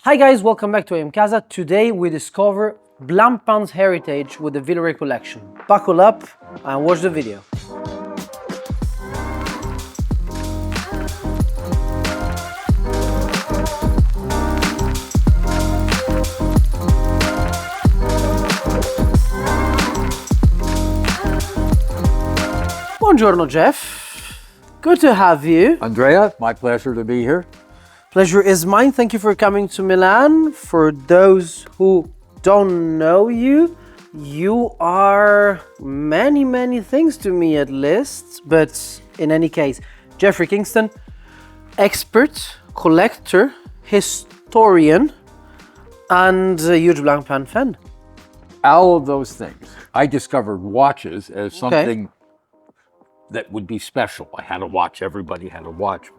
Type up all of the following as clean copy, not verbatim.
Hi guys, welcome back to IamCasa. Today we discover Blancpain's heritage with the Villeray collection. Buckle up and watch the video. Buongiorno Jeff, good to have you. Andrea, my pleasure to be here. Pleasure is mine. Thank you for coming to Milan. For those who don't know you, you are many things to me at least. But in any case, Jeffrey Kingston, expert, collector, historian, and a huge Blancpain fan. All of those things. I discovered watches as something that would be special. I had a watch, everybody had a watch,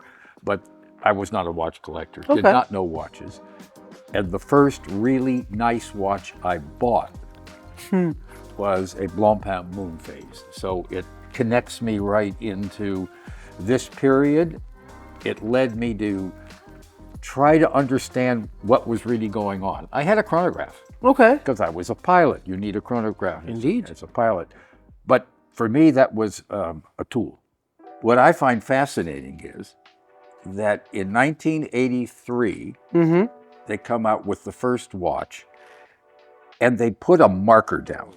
but I was not a watch collector, did not know watches. And the first really nice watch I bought was a Blancpain moon phase. So it connects me right into this period. It led me to try to understand what was really going on. I had a chronograph. Okay. Because I was a pilot. You need a chronograph Indeed. as a pilot. But for me, that was a tool. What I find fascinating is that in 1983, they come out with the first watch, and they put a marker down.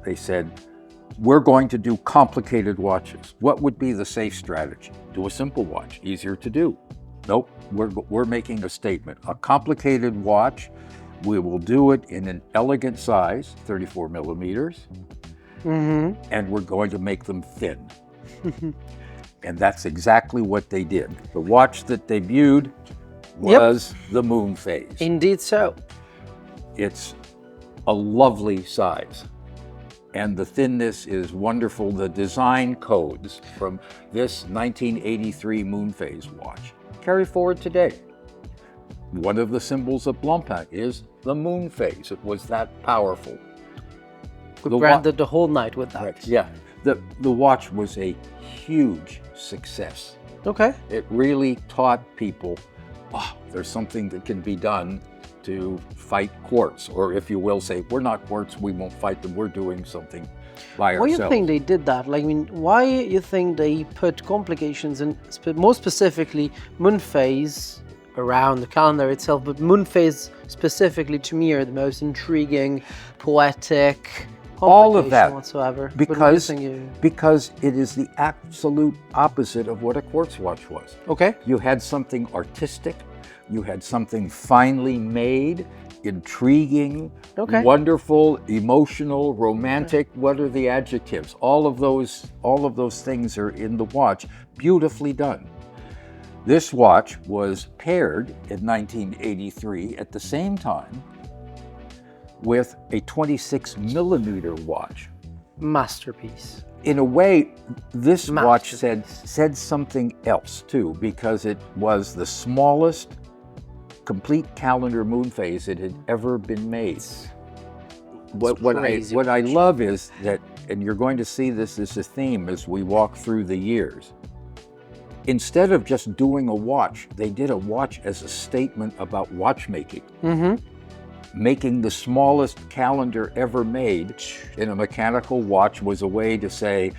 They said, we're going to do complicated watches. What would be the safe strategy? Do a simple watch, easier to do. Nope, we're making a statement. A complicated watch, we will do it in an elegant size, 34 millimeters, and we're going to make them thin. And that's exactly what they did. The watch that debuted was the moon phase. Indeed so. It's a lovely size. And the thinness is wonderful. The design codes from this 1983 moon phase watch carry forward today. One of the symbols of Blancpain is the moon phase. It was that powerful. We branded the whole night with that. Right. Yeah. The watch was a huge success. Okay. It really taught people, oh, there's something that can be done to fight quartz, or if you will say, we're not quartz, we won't fight them, we're doing something by Why ourselves. do you think they did that? Like, I mean, why you think they put complications and more specifically moon phase around the calendar itself, but moon phase specifically to me are the most intriguing, poetic, all of that whatsoever. because it is the absolute opposite of what a quartz watch was. Okay. You had something artistic, you had something finely made, intriguing, wonderful, emotional, romantic. What are the adjectives? All of those things are in the watch, beautifully done. This watch was paired in 1983 at the same time with a 26 millimeter watch. Masterpiece. In a way, this watch said something else too, because it was the smallest complete calendar moon phase that had ever been made. What I love is that, and you're going to see this as a theme as we walk through the years, instead of just doing a watch, they did a watch as a statement about watchmaking. Making the smallest calendar ever made in a mechanical watch was a way to say,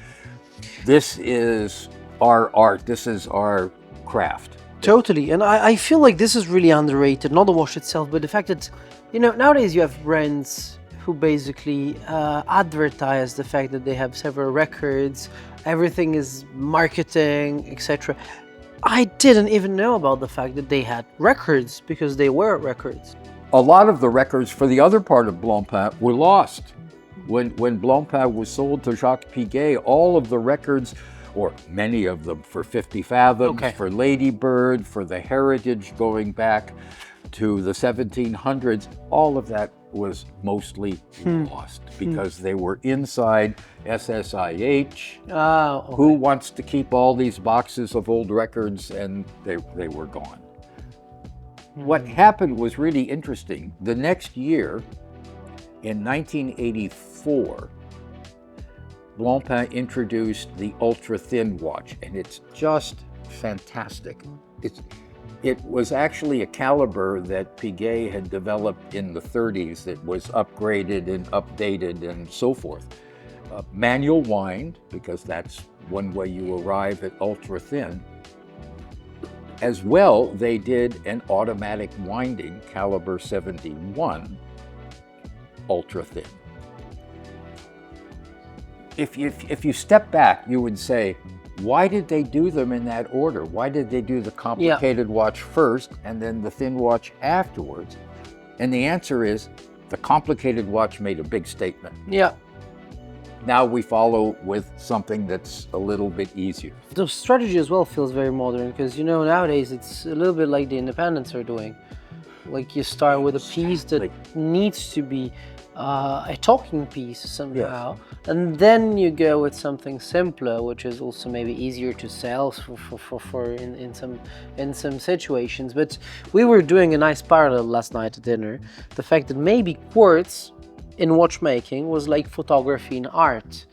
this is our art, this is our craft. Totally, and I feel like this is really underrated, not the watch itself, but the fact that, you know, nowadays you have brands who basically advertise the fact that they have several records, everything is marketing, etc. I didn't even know about the fact that they had records, because they were records. A lot of the records for the other part of Blancpain were lost. When Blancpain was sold to Jacques Piguet, all of the records, or many of them, for 50 Fathoms, for Lady Bird, for the heritage going back to the 1700s, all of that was mostly lost because they were inside SSIH. Who wants to keep all these boxes of old records? And they were gone. What happened was really interesting. The next year, in 1984, Blancpain introduced the ultra-thin watch, and it's just fantastic. It was actually a caliber that Piguet had developed in the 30s that was upgraded and updated and so forth. Manual wind, because that's one way you arrive at ultra thin. As well, they did an automatic winding, caliber 71, ultra thin. If you step back, you would say, why did they do them in that order? Why did they do the complicated watch first and then the thin watch afterwards? And the answer is, the complicated watch made a big statement. Yeah. Now we follow with something that's a little bit easier. The strategy as well feels very modern, because nowadays it's a little bit like the independents are doing. Like you start with a piece that needs to be a talking piece somehow, and then you go with something simpler, which is also maybe easier to sell for in some situations. But we were doing a nice parallel last night at dinner. The fact that maybe quartz in watchmaking was like photography in art.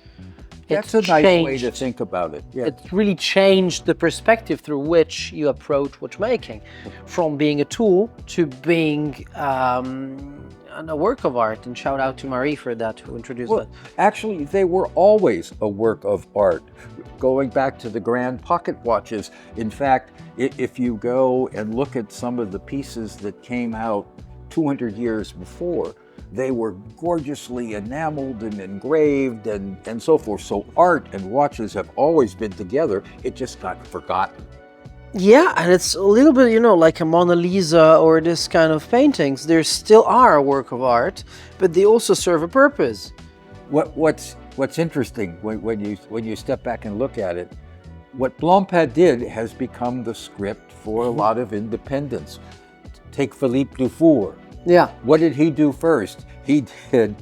That's a nice way to think about it. Yeah. It really changed the perspective through which you approach watchmaking, from being a tool to being a work of art. And shout out to Marie for that, who introduced that. Actually, they were always a work of art. Going back to the grand pocket watches, in fact, if you go and look at some of the pieces that came out 200 years before, they were gorgeously enameled and engraved and so forth. So art and watches have always been together. It just got forgotten. Yeah, and it's a little bit, like a Mona Lisa or this kind of paintings. There still are a work of art, but they also serve a purpose. What's interesting when you step back and look at it, what Blancpain did has become the script for a lot of independents. Take Philippe Dufour. Yeah. What did he do first? He did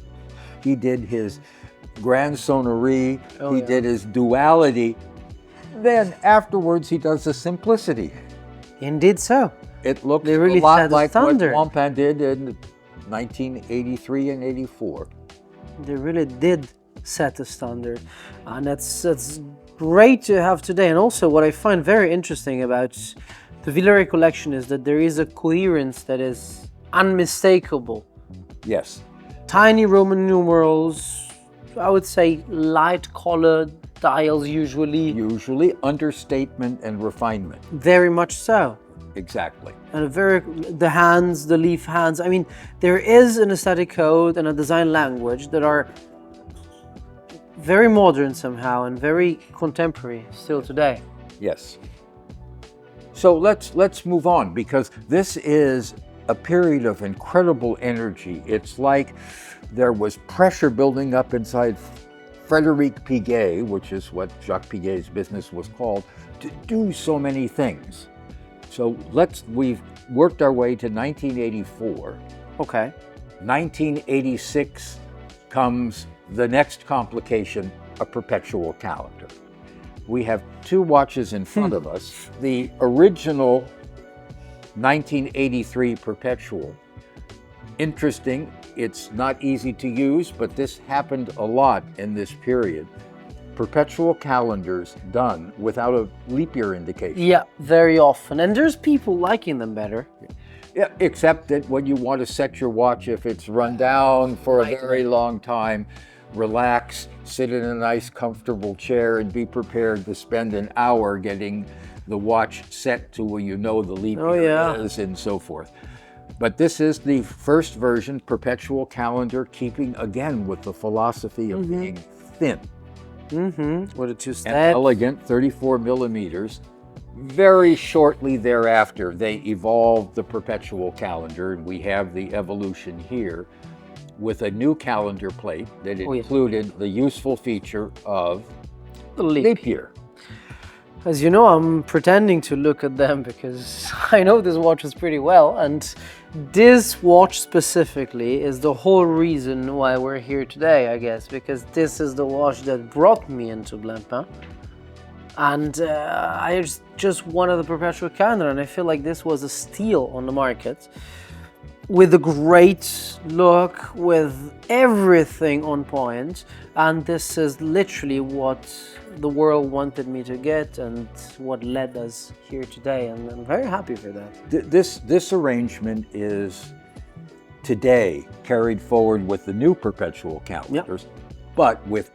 his Grand Sonnerie, did his Duality. Then afterwards he does the Simplicity. Indeed so. It looks a lot like what Blancpain did in 1983 and 84. They really did set a standard. And that's great to have today. And also what I find very interesting about the Villeray collection is that there is a coherence that is unmistakable. Yes. Tiny Roman numerals, I would say light colored dials usually. Usually understatement and refinement. Very much so. Exactly. And the hands, the leaf hands. I mean, there is an aesthetic code and a design language that are very modern somehow and very contemporary still today. Yes. So let's move on, because this is a period of incredible energy. It's like there was pressure building up inside Frédéric Piguet, which is what Jacques Piguet's business was called, to do so many things. So we've worked our way to 1984. Okay. 1986 comes the next complication, a perpetual calendar. We have two watches in front of us. The original 1983 Perpetual. Interesting, it's not easy to use, but this happened a lot in this period. Perpetual calendars done without a leap year indication. Yeah, very often. And there's people liking them better. Yeah, except that when you want to set your watch, if it's run down for a very long time, relax, sit in a nice comfortable chair and be prepared to spend an hour getting the watch set to where the leap year is and so forth. But this is the first version, Perpetual calendar, keeping again with the philosophy of being thin. With a two-step. And elegant, 34 millimeters. Very shortly thereafter, they evolved the Perpetual calendar, and we have the evolution here with a new calendar plate that included the useful feature of the leap year. As you know, I'm pretending to look at them because I know this watch is pretty well, and this watch specifically is the whole reason why we're here today, I guess, because this is the watch that brought me into Blancpain. And I just wanted the Perpetual calendar, and I feel like this was a steal on the market with a great look with everything on point, and this is literally what the world wanted me to get and what led us here today, and I'm very happy for that. This arrangement is today carried forward with the new Perpetual calendars, but with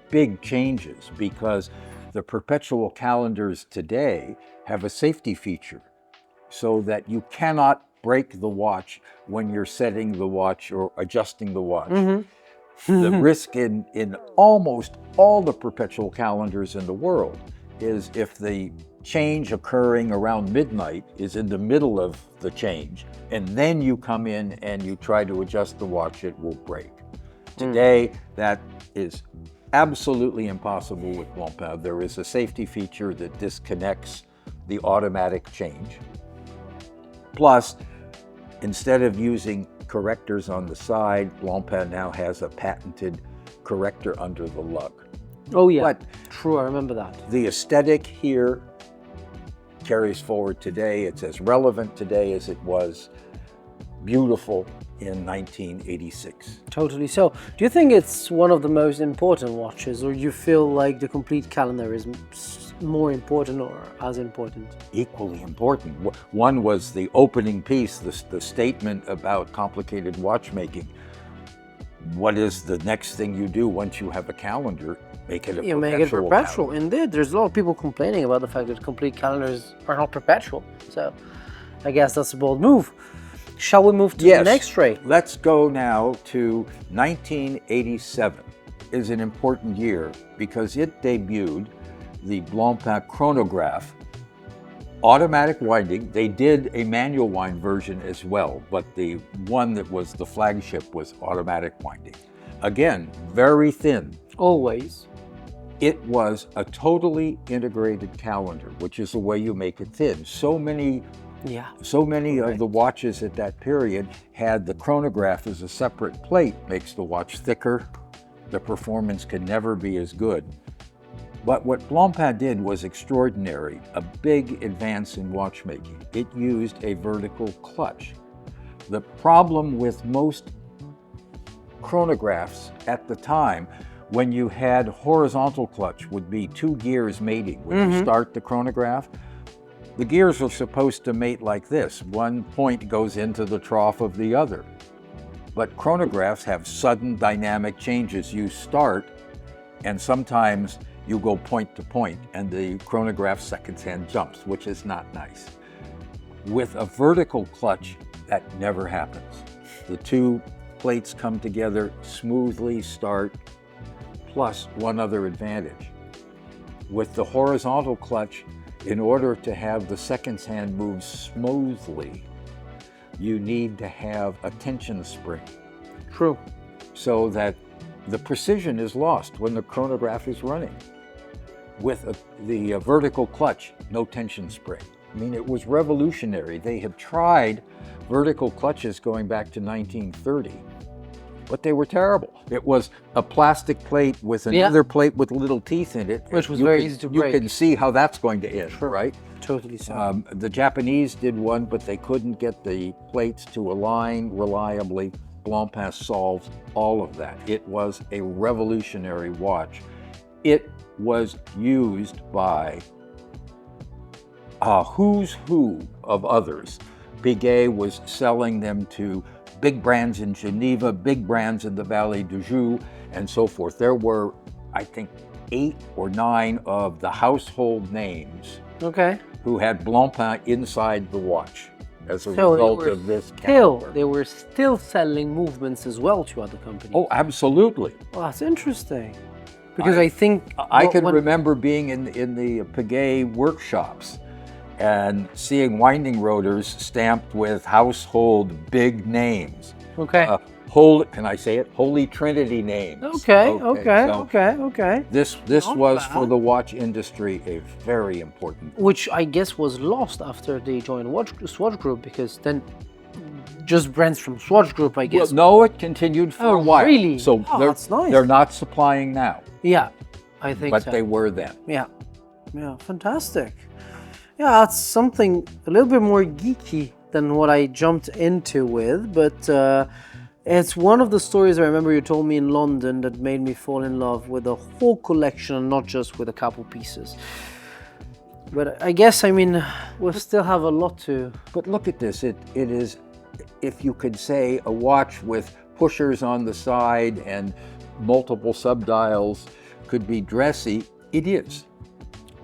big changes, because the Perpetual calendars today have a safety feature so that you cannot break the watch when you're setting the watch or adjusting the watch. The risk in almost all the Perpetual calendars in the world is if the change occurring around midnight is in the middle of the change, and then you come in and you try to adjust the watch, it will break. Today, that is absolutely impossible with Blancpain. There is a safety feature that disconnects the automatic change. Plus, instead of using correctors on the side, Blancpain now has a patented corrector under the lug. Oh yeah, but true, I remember that. The aesthetic here carries forward today. It's as relevant today as it was beautiful in 1986. Totally. So, do you think it's one of the most important watches, or you feel like the complete calendar is more important or as important? Equally important. One was the opening piece, the statement about complicated watchmaking. What is the next thing you do once you have a calendar? Make it a you perpetual. Make it perpetual. Calendar. Indeed, there's a lot of people complaining about the fact that complete calendars are not perpetual. So, I guess that's a bold move. Shall we move to the next tray? Let's go now to 1987. Is an important year because it debuted the Blancpain Chronograph automatic winding. They did a manual wind version as well, but the one that was the flagship was automatic winding. Again, very thin. Always. It was a totally integrated calendar, which is the way you make it thin. So many of the watches at that period had the chronograph as a separate plate, makes the watch thicker. The performance can never be as good. But what Blancpain did was extraordinary, a big advance in watchmaking. It used a vertical clutch. The problem with most chronographs at the time, when you had horizontal clutch, would be two gears mating. When you start the chronograph, the gears are supposed to mate like this. One point goes into the trough of the other. But chronographs have sudden dynamic changes. You start, and sometimes you go point to point, and the chronograph seconds hand jumps, which is not nice. With a vertical clutch, that never happens. The two plates come together smoothly, start, plus one other advantage. With the horizontal clutch, in order to have the seconds hand move smoothly, you need to have a tension spring. True. So that the precision is lost when the chronograph is running. With the vertical clutch, no tension spring. I mean, it was revolutionary. They had tried vertical clutches going back to 1930, but they were terrible. It was a plastic plate with another plate with little teeth in it. Which was very easy to break. You can see how that's going to end, Sure. right? Totally so. The Japanese did one, but they couldn't get the plates to align reliably. Blancpain solved all of that. It was a revolutionary watch. It was used by a who's who of others. Piguet was selling them to big brands in Geneva, big brands in the Valley du Joux, and so forth. There were, I think, 8 or 9 of the household names who had Blancpain inside the watch as a result of this calendar. They were still selling movements as well to other companies. Oh, absolutely. Well, that's interesting. Because I think... I can remember being in the Piguet workshops and seeing winding rotors stamped with household big names. Can I say it? Holy Trinity names. Okay. This was for the watch industry a very important. Which I guess was lost after they joined Swatch Group, because then just brands from Swatch Group, I guess. Well, no, it continued for a while. Really? So that's nice. They're not supplying now. Yeah, I think but so. They were then. Yeah, fantastic. Yeah, that's something a little bit more geeky than what I jumped into with, but It's one of the stories I remember you told me in London that made me fall in love with the whole collection and not just with a couple pieces. But I guess, I mean, we'll still have a lot to... But look at this, it is, if you could say, a watch with pushers on the side and multiple subdials, could be dressy. It is.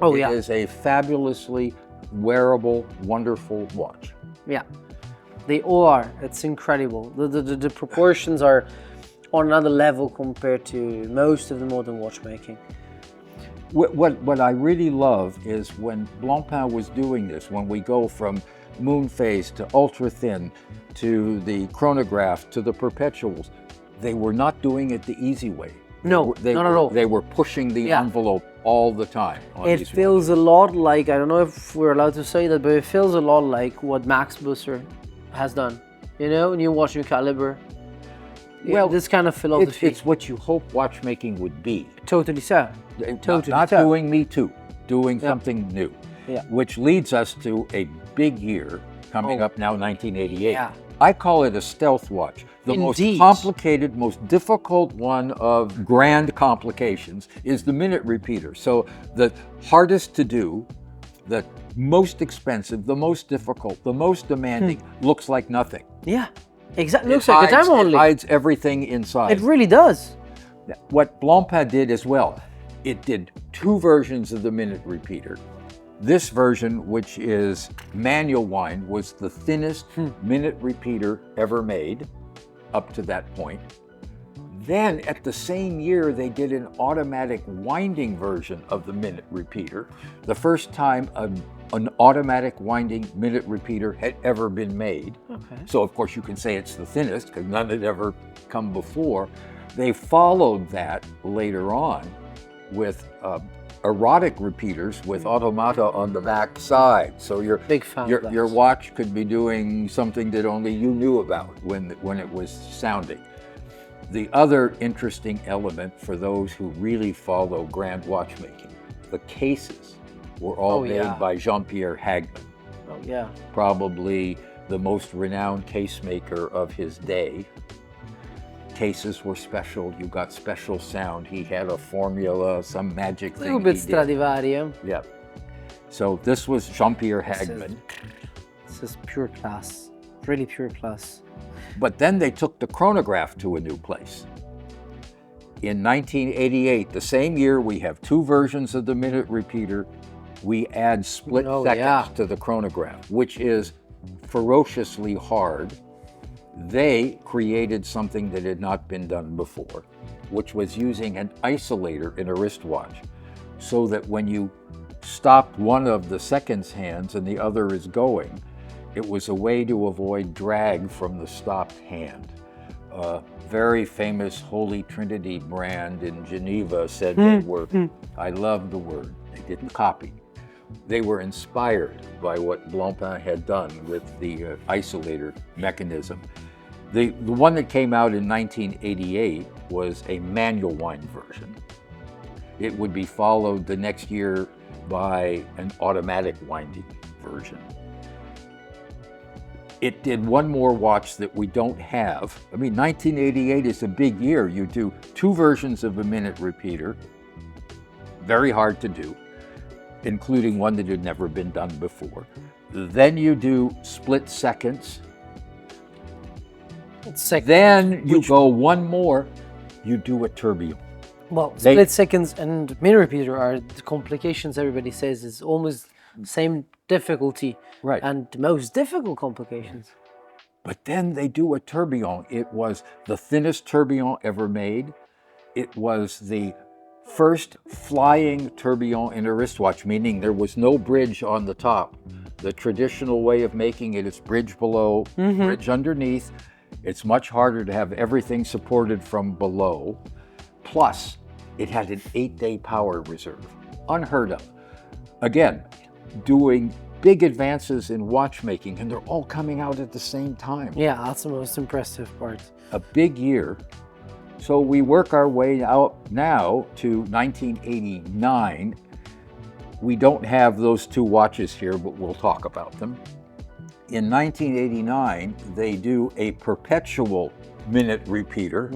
Oh, yeah. It is a fabulously wearable, wonderful watch. Yeah, they all are. It's incredible. The proportions are on another level compared to most of the modern watchmaking. What I really love is when Blancpain was doing this, when we go from moon phase to ultra thin to the chronograph to the perpetuals, they were not doing it the easy way. No, not at all. They were pushing the envelope all the time. It feels a lot like, I don't know if we're allowed to say that, but it feels a lot like what Max Busser has done. You know, new watching caliber. Well, this kind of philosophy. It's what you hope watchmaking would be. Totally so. Totally not so. doing me too, doing something new. Yeah. Which leads us to a big year coming up now, 1988. Yeah. I call it a stealth watch. The most complicated, most difficult one of grand complications is the minute repeater. So the hardest to do, the most expensive, the most difficult, the most demanding, looks like nothing. Yeah, exactly. Looks like a time only. It hides everything inside. It really does. What Blancpain did as well, it did two versions of the minute repeater. This version, which is manual wind, was the thinnest minute repeater ever made up to that point. Then at the same year, they did an automatic winding version of the minute repeater. The first time an automatic winding minute repeater had ever been made. Okay. So of course you can say it's the thinnest because none had ever come before. They followed that later on with erotic repeaters with automata on the back side. So your watch could be doing something that only you knew about when it was sounding. The other interesting element for those who really follow grand watchmaking, the cases were all made by Jean-Pierre Hagman. Oh yeah. Probably the most renowned case maker of his day. Cases were special, you got special sound. He had a formula, some magic thing. A little bit Stradivari. Yeah. So this was Jean-Pierre Hagman. This is pure class, really pure class. But then they took the chronograph to a new place. In 1988, the same year, we have two versions of the minute repeater. We add split seconds to the chronograph, which is ferociously hard. They created something that had not been done before, which was using an isolator in a wristwatch, so that when you stopped one of the seconds hands and the other is going, it was a way to avoid drag from the stopped hand. A very famous Holy Trinity brand in Geneva said they were, I love the word, they didn't copy. They were inspired by what Blancpain had done with the isolator mechanism. The one that came out in 1988 was a manual wind version. It would be followed the next year by an automatic winding version. It did one more watch that we don't have. I mean, 1988 is a big year. You do two versions of a minute repeater, very hard to do, including one that had never been done before. Then you do split seconds. Then you go one more, you do a tourbillon. Well, split seconds and minute repeater are the complications everybody says is almost same difficulty. Right. And the most difficult complications. But then they do a tourbillon. It was the thinnest tourbillon ever made. It was the first flying tourbillon in a wristwatch, meaning there was no bridge on the top. The traditional way of making it is bridge below, bridge underneath. It's much harder to have everything supported from below. Plus, it had an 8-day power reserve. Unheard of. Again, doing big advances in watchmaking, and they're all coming out at the same time. Yeah, that's the most impressive part. A big year. So we work our way out now to 1989. We don't have those two watches here, but we'll talk about them. in 1989, they do a perpetual minute repeater,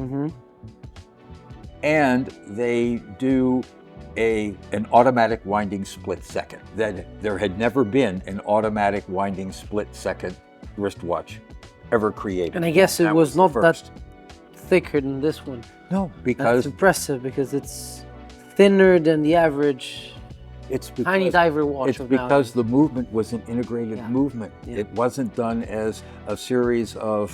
and they do an automatic winding split second. There had never been an automatic winding split second wristwatch ever created. And I guess it was not that first. thicker than this one. No, That's because impressive because it's thinner than the average it's tiny diver watch. It's because the movement was an integrated movement. Yeah. It wasn't done as a series of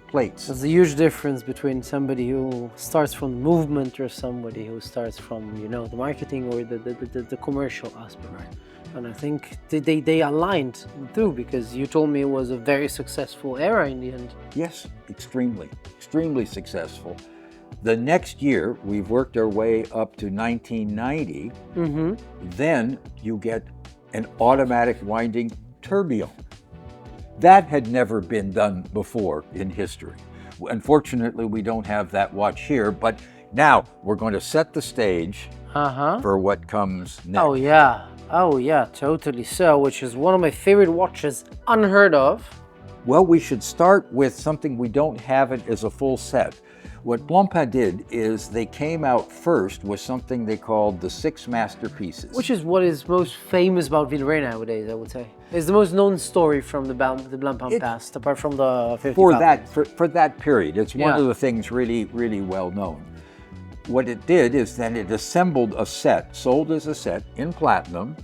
plates. There's a huge difference between somebody who starts from the movement or somebody who starts from, you know, the marketing or the commercial aspect. Right. And I think they aligned through, because you told me it was a very successful era in the end. Yes, extremely successful. The next year, we've worked our way up to 1990. Then you get an automatic winding tourbillon. That had never been done before in history. Unfortunately, we don't have that watch here, but now we're going to set the stage for what comes next. Oh yeah, totally. So, which is one of my favorite watches, unheard of. Well, we should start with something we don't have it as a full set. What Blancpain did is they came out first with something they called the 6 masterpieces. Which is what is most famous about Villeray nowadays, I would say. It's the most known story from the Blancpain past, apart from the 50 for that period. It's one of the things really well known. What it did is then it assembled a set, sold as a set in platinum,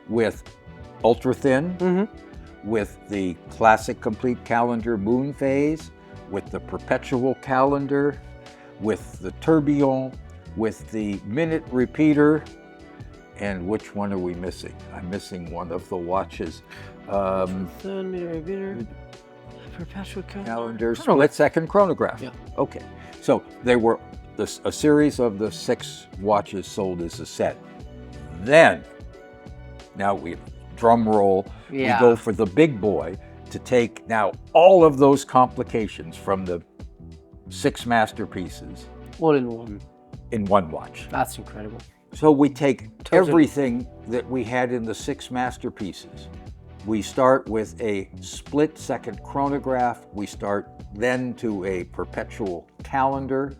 with ultra thin, with the classic complete calendar moon phase, with the perpetual calendar, with the tourbillon, with the minute repeater, and which one are we missing? I'm missing one of the watches. Minute repeater, perpetual calendar, split second chronograph. Yeah. Okay, so there were a series of the 6 watches sold as a set. Then, now we drum roll, we go for the big boy, to take now all of those complications from the 6 masterpieces all in one watch. That's incredible. So we take everything that we had in the 6 masterpieces. We start with a split second chronograph. We start then to a perpetual calendar.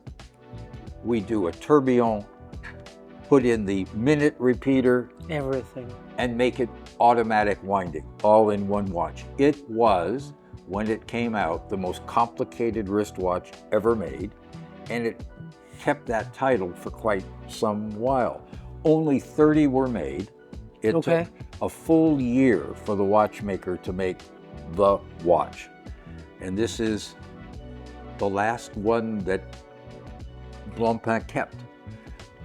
We do a tourbillon, put in the minute repeater, everything, and make it automatic winding, all in one watch. It was, when it came out, the most complicated wristwatch ever made, and it kept that title for quite some while. Only 30 were made. It took a full year for the watchmaker to make the watch. And this is the last one that Blancpain kept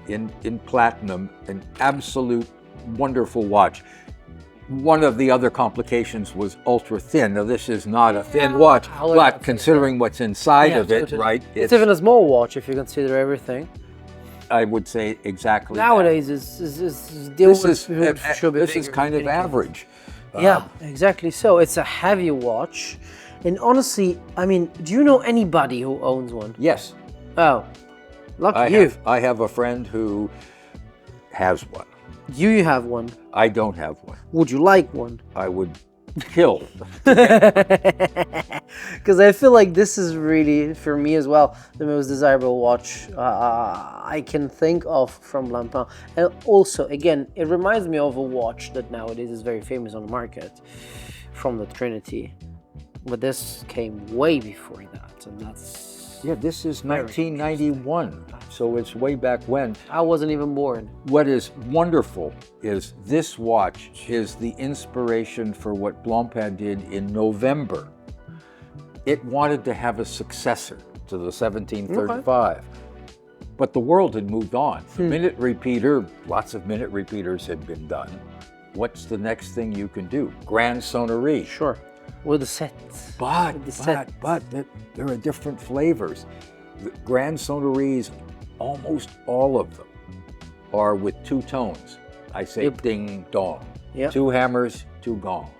in platinum, an absolute wonderful watch. One of the other complications was ultra thin. Now this is not a thin watch, but considering what's inside of it, right? It's even a small watch if you consider everything. I would say exactly. Nowadays, this is kind of average. Yeah, exactly. So it's a heavy watch, and honestly, I mean, do you know anybody who owns one? Yes. Oh, lucky you. I have a friend who has one. You have one. I don't have one. Would you like one? I would kill. Because I feel like this is really, for me as well, the most desirable watch I can think of from Blancpain. And also, again, it reminds me of a watch that nowadays is very famous on the market, from the Trinity. But this came way before that, and that's... Yeah, this is 1991, so it's way back when. I wasn't even born. What is wonderful is this watch is the inspiration for what Blancpain did in November. It wanted to have a successor to the 1735, but the world had moved on. The minute repeater, lots of minute repeaters had been done. What's the next thing you can do? Grand sonnerie. Sure. With the set. But there are different flavors. The grand sonneries, almost all of them, are with 2 tones. I say ding dong. 2 hammers, 2 gongs.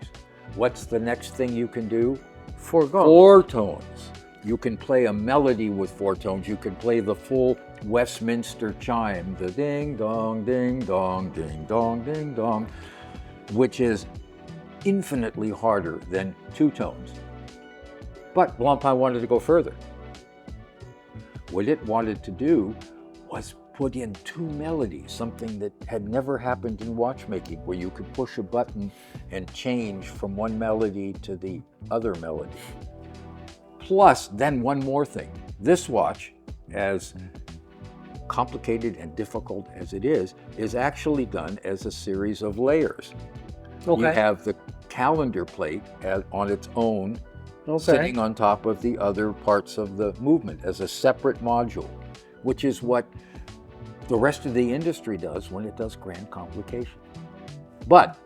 What's the next thing you can do? 4 gongs. 4 tones. You can play a melody with 4 tones. You can play the full Westminster chime, the ding dong, ding dong, ding dong, ding dong, which is infinitely harder than two tones. But Blancpain wanted to go further. What it wanted to do was put in two melodies, something that had never happened in watchmaking, where you could push a button and change from one melody to the other melody. Plus, then one more thing. This watch, as complicated and difficult as it is actually done as a series of layers. Okay. You have the calendar plate on its own, sitting on top of the other parts of the movement as a separate module, which is what the rest of the industry does when it does grand complication. But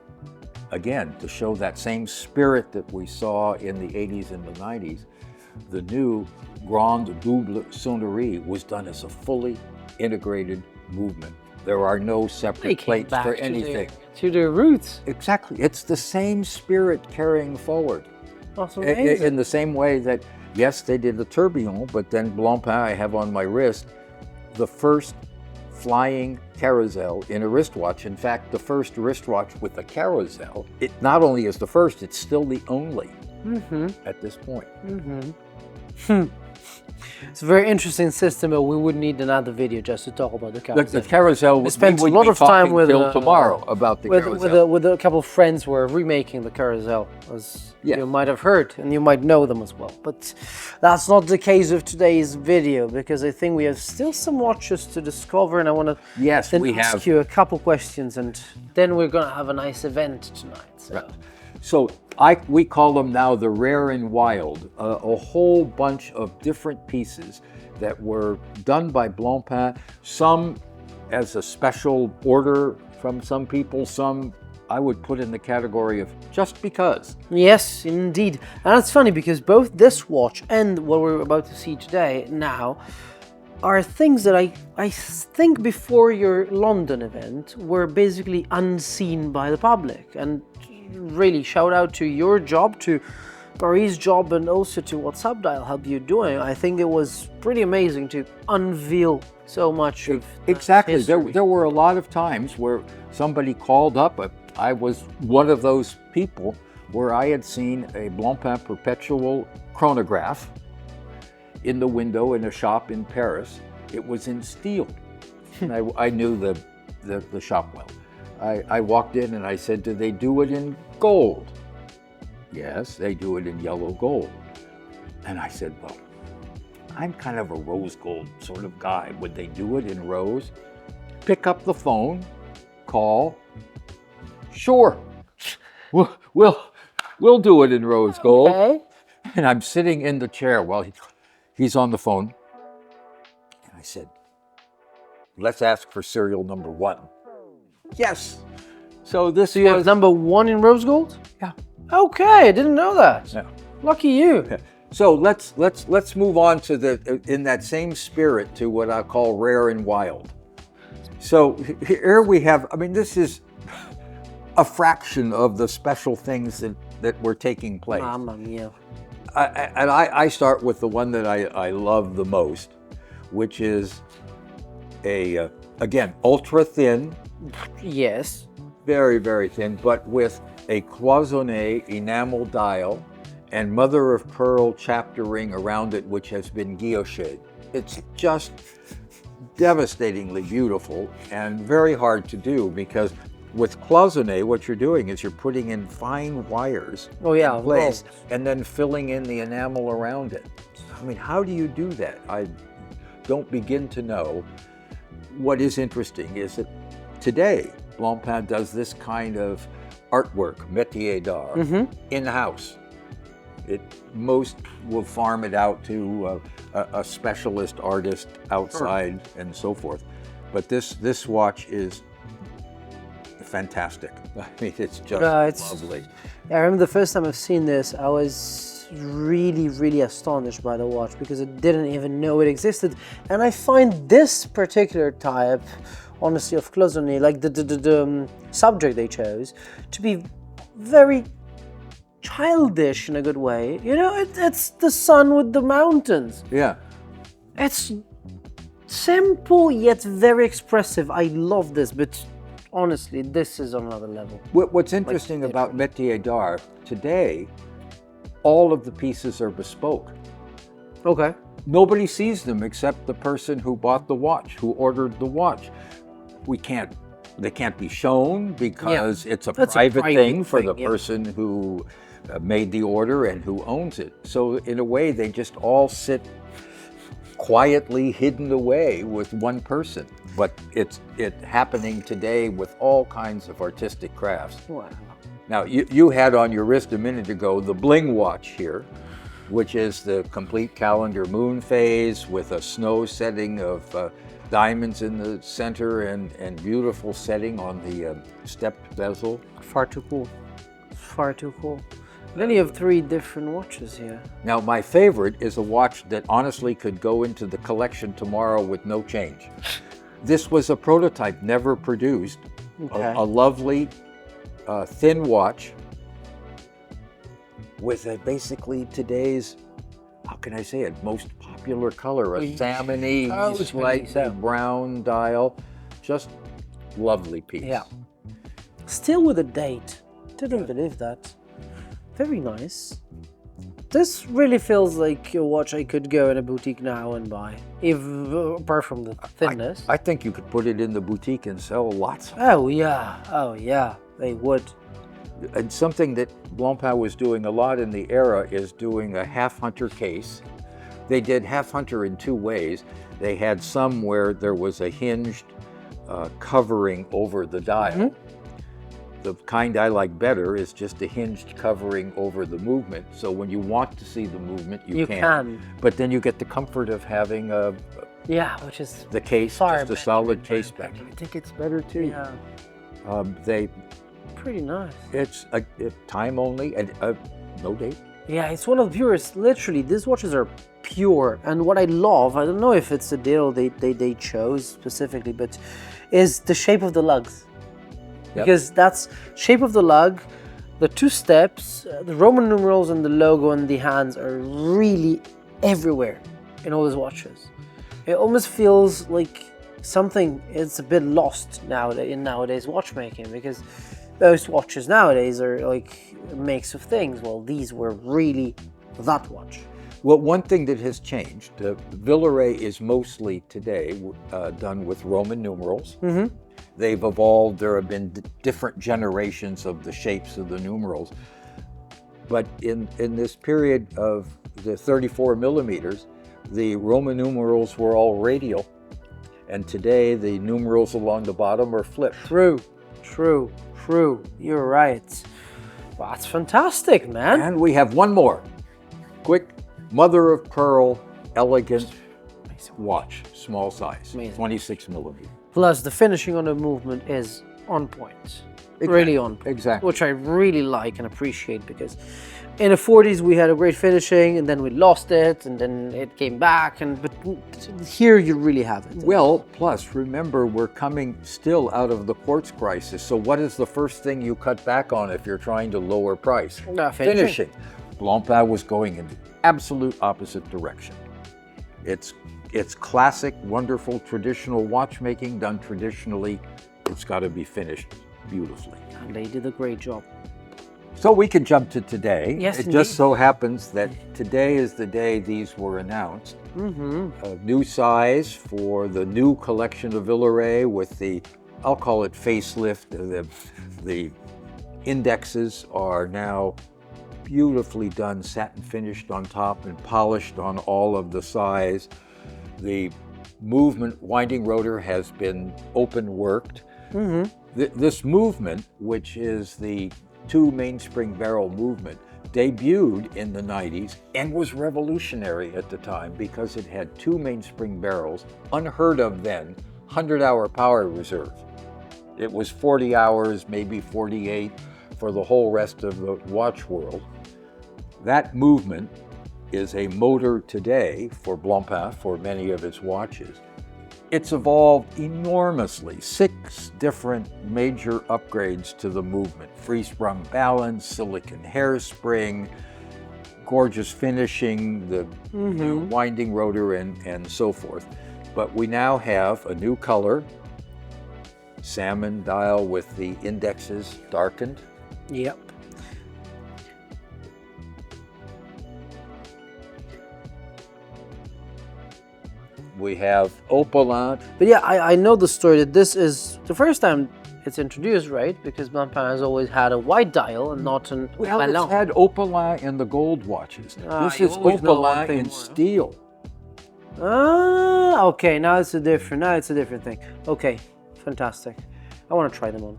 again, to show that same spirit that we saw in the 80s and the 90s, the new Grande Double Sonnerie was done as a fully integrated movement. There are no separate plates for anything. To the roots. Exactly. It's the same spirit carrying forward. That's amazing. In the same way that, yes, they did the tourbillon, but then Blancpain, I have on my wrist, the first flying carousel in a wristwatch. In fact, the first wristwatch with a carousel, it not only is the first, it's still the only at this point. It's a very interesting system, but we would need another video just to talk about the carousel. The carousel, we spent a lot of time with tomorrow about the carousel. With a couple of friends who were remaking the carousel, as you might have heard, and you might know them as well. But that's not the case of today's video, because I think we have still some watches to discover, and I want to ask you a couple questions, and then we're going to have a nice event tonight. So. Right. So we call them now the rare and wild, a whole bunch of different pieces that were done by Blancpain, some as a special order from some people, some I would put in the category of just because. Yes, indeed. And it's funny because both this watch and what we're about to see today now are things that I think before your London event were basically unseen by the public. And really shout out to your job, to Paris' job, and also to what Subdial helped you doing. I think it was pretty amazing to unveil so much of exactly. There were a lot of times where somebody called up. I was one of those people where I had seen a Blancpain Perpetual chronograph in the window in a shop in Paris. It was in steel. And I knew the shop well. I walked in and I said, do they do it in gold? Yes, they do it in yellow gold. And I said, well, I'm kind of a rose gold sort of guy. Would they do it in rose? Pick up the phone, call. Sure, we'll do it in rose gold. Okay. And I'm sitting in the chair while he's on the phone. And I said, let's ask for serial number 1. Yes. So you have number 1 in rose gold? Yeah. Okay, I didn't know that. Yeah. Lucky you. Okay. So let's move on to in that same spirit to what I call rare and wild. So here we have, I mean, this is a fraction of the special things that were taking place. Mamma mia. I start with the one that I love the most, which is again, ultra thin. Yes. Very, very thin, but with a cloisonné enamel dial and mother of pearl chapter ring around it, which has been guilloched. It's just devastatingly beautiful and very hard to do, because with cloisonné, what you're doing is you're putting in fine wires in place and then filling in the enamel around it. I mean, how do you do that? I don't begin to know. What is interesting is that today, Blancpain does this kind of artwork, métier d'art, in-house. Most will farm it out to a specialist artist outside and so forth. But this watch is fantastic. I mean, it's just lovely. I remember the first time I've seen this, I was really, really astonished by the watch because I didn't even know it existed. And I find this particular type, honestly, of cloisonné, like the subject they chose, to be very childish in a good way. You know, it's the sun with the mountains. Yeah. It's simple yet very expressive. I love this, but honestly, this is on another level. What's interesting about métier d'art today, all of the pieces are bespoke. Okay. Nobody sees them except the person who bought the watch, who ordered the watch. They can't be shown because it's a private thing for the person who made the order and who owns it. So in a way, they just all sit quietly hidden away with one person. But it's happening today with all kinds of artistic crafts. Wow. Now, you had on your wrist a minute ago the bling watch here, which is the complete calendar moon phase with a snow setting of diamonds in the center and beautiful setting on the stepped bezel. Far too cool. Far too cool. Then you have 3 different watches here. Now, my favorite is a watch that honestly could go into the collection tomorrow with no change. This was a prototype, never produced. Okay. A lovely thin watch with basically today's, how can I say it, most popular color, a salmony, slightly brown dial. Just lovely piece. Yeah. Still with a date. Didn't believe that. Very nice. This really feels like a watch I could go in a boutique now and buy, apart from the thinness. I think you could put it in the boutique and sell lots of it. Oh yeah, they would. And something that Blancpain was doing a lot in the era is doing a half hunter case. They did half hunter in 2 ways. They had some where there was a hinged covering over the dial. The kind I like better is just a hinged covering over the movement. So when you want to see the movement, you can. But then you get the comfort of having which is the case, just a solid case back. I think it's better too. Yeah. They pretty nice. It's a time only and no date. Yeah, it's one of the purest. Literally, these watches are pure. And what I love, I don't know if it's a deal they chose specifically, but is the shape of the lugs. Because that's shape of the lug, the 2 steps, the Roman numerals and the logo and the hands are really everywhere in all these watches. It almost feels like something is a bit lost in nowadays watchmaking, because most watches nowadays are like a mix of things. Well, these were really that watch. Well, one thing that has changed, Villeray is mostly today done with Roman numerals. They've evolved. There have been different generations of the shapes of the numerals. But in this period of the 34 millimeters, the Roman numerals were all radial. And today the numerals along the bottom are flipped. True. You're right. Well, that's fantastic, man. And we have one more. Quick, mother of pearl, elegant watch, small size, 26 millimeters. Plus, the finishing on the movement is on point. Really on point. Exactly. Which I really like and appreciate, because in the 40s we had a great finishing and then we lost it and then it came back, but here you really have it. Well, plus remember, we're coming still out of the quartz crisis. So what is the first thing you cut back on if you're trying to lower price? Finishing. Blancpain was going in the absolute opposite direction. It's classic, wonderful, traditional watchmaking done traditionally. It's got to be finished beautifully. And they did a great job. So we can jump to today. Yes, it just so happens that today is the day these were announced. A new size for the new collection of Villeray with the, I'll call it facelift. The indexes are now beautifully done, satin finished on top and polished on all of the size. The movement winding rotor has been open worked. This movement, which is the 2 mainspring barrel movement, debuted in the 90s and was revolutionary at the time because it had 2 mainspring barrels, unheard of then, 100-hour power reserve. It was 40 hours, maybe 48 for the whole rest of the watch world. That movement is a motor today for Blancpain, for many of its watches. It's evolved enormously, 6 different major upgrades to the movement. Free-sprung balance, silicon hairspring, gorgeous finishing, the new winding rotor, and so forth. But we now have a new color, salmon dial with the indexes darkened. Yep. We have Opalant. But yeah, I know the story that this is the first time it's introduced, right? Because Blancpain has always had a white dial and not an Well, Ballon. it's had Opalant in the gold watches. This you is always know one Opalant thing in more, huh? steel. Ah, okay. Now it's a different thing. Okay, fantastic. I want to try them on.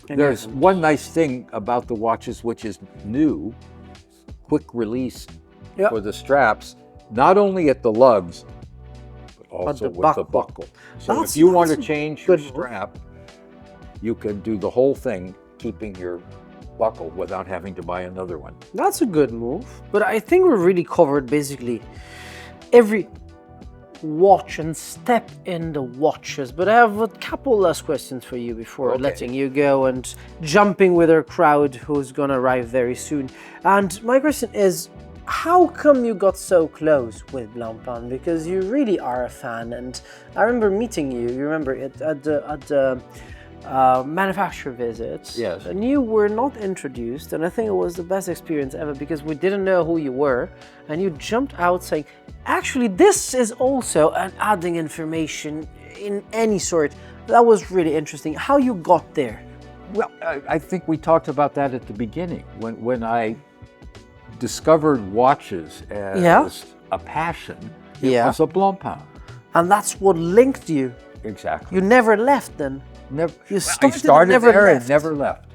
And There's yeah. one nice thing about the watches which is new, quick release Yep. for the straps, not only at the lugs, but also the with the buckle. buckle. So That's- if you want to that's a change your good move. strap, you can do the whole thing keeping your buckle without having to buy another one. That's a good move. But I think we're really covered basically every watch and step in the watches. But I have a couple last questions for you before Okay. letting you go and jumping with our crowd who's gonna arrive very soon. And my question is, how come you got so close with Blancpain? Because you really are a fan, and I remember meeting you. You remember it at the manufacturer visit. Yes. And you were not introduced, and I think it was the best experience ever because we didn't know who you were, and you jumped out saying, "Actually, this is also an adding information in any sort." That was really interesting. How you got there? Well, I think we talked about that at the beginning when I discovered watches as Yeah. a passion. It Yeah. was a Blancpain. And that's what linked you. Exactly. You never left then. Never. You I started and started never there left. and never left.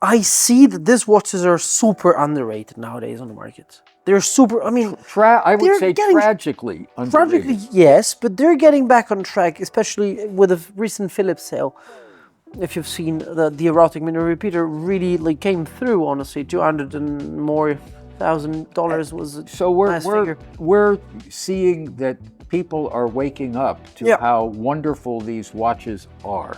I see that these watches are super underrated nowadays on the market. They're super, I mean, I would They're say getting- tragically underrated. tragically, yes, but they're getting back on track, especially with the recent Philips sale. If you've seen the erotic minute repeater really like came through, honestly, $200 and more $1,000 was a So nice figure. we're seeing that people are waking up to Yeah. how wonderful these watches are.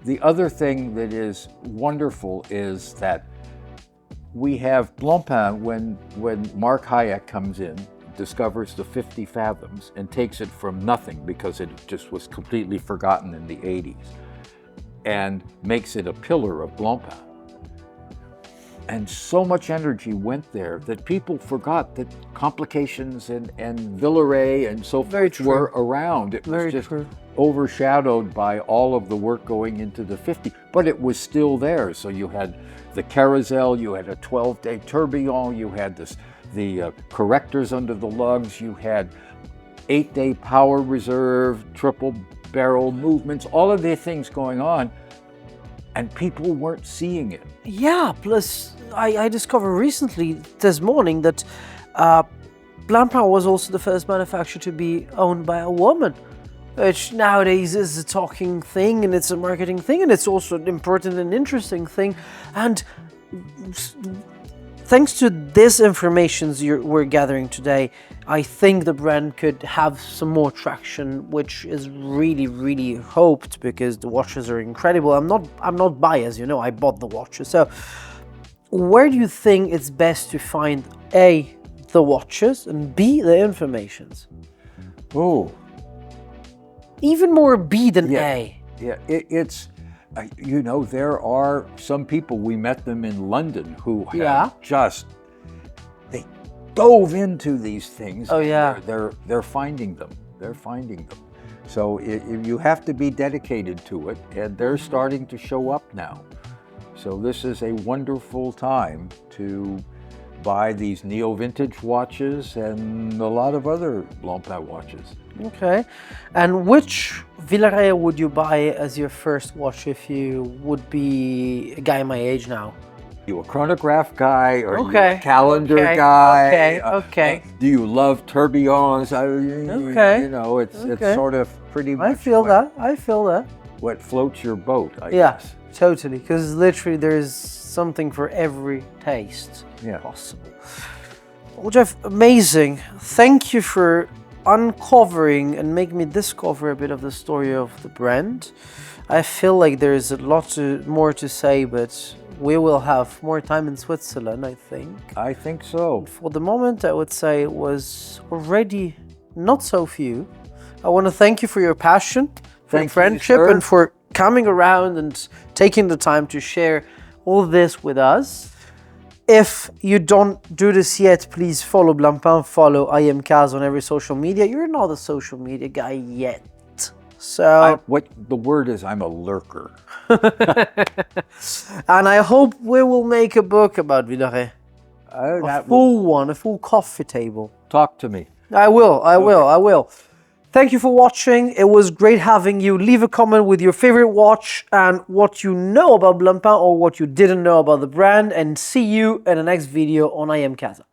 The other thing that is wonderful is that we have Blancpain when Mark Hayek comes in, discovers the 50 fathoms and takes it from nothing because it just was completely forgotten in the 80s and makes it a pillar of Blancpain. And so much energy went there that people forgot that complications and Villeray and so Very forth true. were around. It Very was just true. overshadowed by all of the work going into the 50, but it was still there. So you had the carousel, you had a 12-day tourbillon, you had the correctors under the lugs, you had 8-day power reserve, triple barrel movements, all of the things going on, and people weren't seeing it. Yeah, plus I discovered recently this morning that Blancpain was also the first manufacturer to be owned by a woman, which nowadays is a talking thing and it's a marketing thing and it's also an important and interesting thing. And thanks to this information we're gathering today, I think the brand could have some more traction, which is really, really hoped because the watches are incredible. I'm not biased, you know, I bought the watches. So where do you think it's best to find A, the watches, and B, the informations? Oh, Even more B than Yeah. A. yeah, it's, you know, there are some people, we met them in London who have Yeah. just, they dove into these things. Oh, and yeah. They're finding them. They're finding them. So you have to be dedicated to it, and they're starting to show up now. So this is a wonderful time to buy these neo-vintage watches and a lot of other Blancpain watches. Okay. And which Villeray would you buy as your first watch if you would be a guy my age now? You a chronograph guy or you Okay, a calendar okay, guy? okay, okay. Do you love tourbillons? Okay, You know, it's okay. sort of pretty much I feel that. I feel that. what floats your boat, I Yeah, guess. totally. Because literally there's something for every taste Yeah. possible. Well, Jeff, amazing. Thank you for uncovering and making me discover a bit of the story of the brand. I feel like there's a lot more to say, but we will have more time in Switzerland, I think. I think so. For the moment, I would say it was already not so few. I want to thank you for your passion, for your Thank you, friendship sir. and for coming around and taking the time to share all this with us. If you don't do this yet, please follow Blancpain, follow IamCasa on every social media. You're not a social media guy yet. So What the word is, I'm a lurker. and I hope we will make a book about Villeray. A full coffee table. Talk to me. I will. Thank you for watching. It was great having you. Leave a comment with your favorite watch and what you know about Blancpain or what you didn't know about the brand. And see you in the next video on IamCasa.